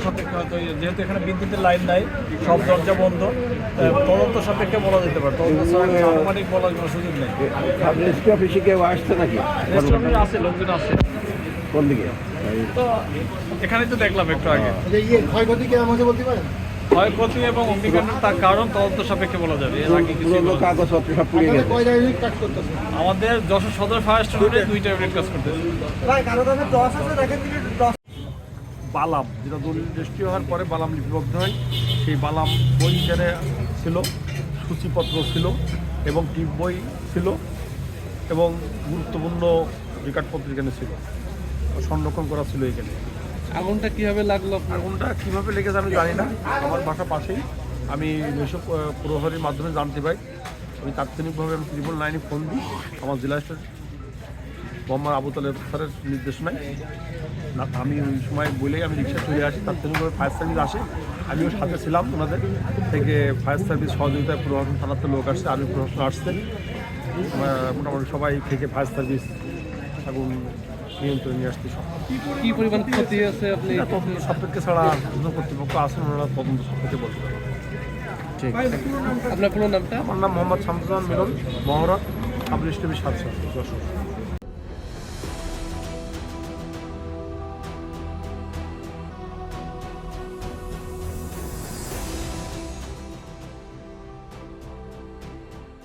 সাপেক্ষে হয়তো যেহেতু এখানে বিদ্যুতের লাইন নাই, সব দরজা বন্ধ, তদন্ত সাপেক্ষে বলা যেতে পারে। তদন্ত আনুমানিক বলার কোনো সুযোগ নেই। রেজিস্ট্রি অফিসে কেউ আসছে নাকি? রেস্টুরেন্টে আছে, লোকজন আছে। কোন দিকে? তো এখানেই তো দেখলাম একটু আগে। ক্ষয়ক্ষতি কে আমাকে বলতে পারেন? ক্ষয়ক্ষতি এবং অগ্নিকাণ্ডের তার কারণ তদন্ত সাপেক্ষে বলা যাবে, এর আগে কিছু পুরোনো কাগজপত্র সব পুড়িয়ে গেছে। কয়টা ইউনিট কাজ করতেছে? আমাদের যশোর সদর ফায়ার স্টেশনে 2টা ইউনিট কাজ করতেছে। ভাই কারো কাছে 10 আছে, দেখেন দিকে 10। বালাম, যেটা দলিল রেজিস্ট্রি হওয়ার পরে বালাম লিপিবদ্ধ হয়, সেই বালাম বই এখানে ছিল, সূচিপত্র ছিল এবং টিপ বই ছিল এবং গুরুত্বপূর্ণ রেকর্ডপত্র এখানে ছিল, সংরক্ষণ করা ছিল এখানে। আগুনটা কিভাবে লাগলো? আগুনটা কীভাবে লেগেছে আমি জানি না, আমার বাসা পাশেই। আমি এসব প্রহরীর মাধ্যমে জানতে পাই। আমি তাৎক্ষণিকভাবে আমি 999-এ ফোন দিই, আমার জেলা মোহাম্মদ আবু তালেব স্যারের নির্দেশনায়। আমি ওই সময় বলেই আমি রিক্সা চলে আসি, তাৎক্ষণিকভাবে ফায়ার সার্ভিস আসে, আমিও সাথে ছিলাম। ওনাদের থেকে ফায়ার সার্ভিস সহযোগিতায় প্রশাসন থানাতে লোক আসছে, আর্মি প্রশাসন আসছে, মোটামুটি সবাই থেকে ফায়ার সার্ভিস আগুন নিয়ন্ত্রণে নিয়ে আসতে সক্ষম। কি পরিমাণ ক্ষতি হয়েছে আপনি? তদন্ত সাপেক্ষে ছাড়া কর্তৃপক্ষ আছেন, ওনারা তদন্ত সাপেক্ষে বলতে পারেন। ঠিক, আপনার পুরো নামটা? আমার নাম মোহাম্মদ শামসুজ্জামান মিলন, মহরত সাব রেজিস্ট্রি 7 যশোর।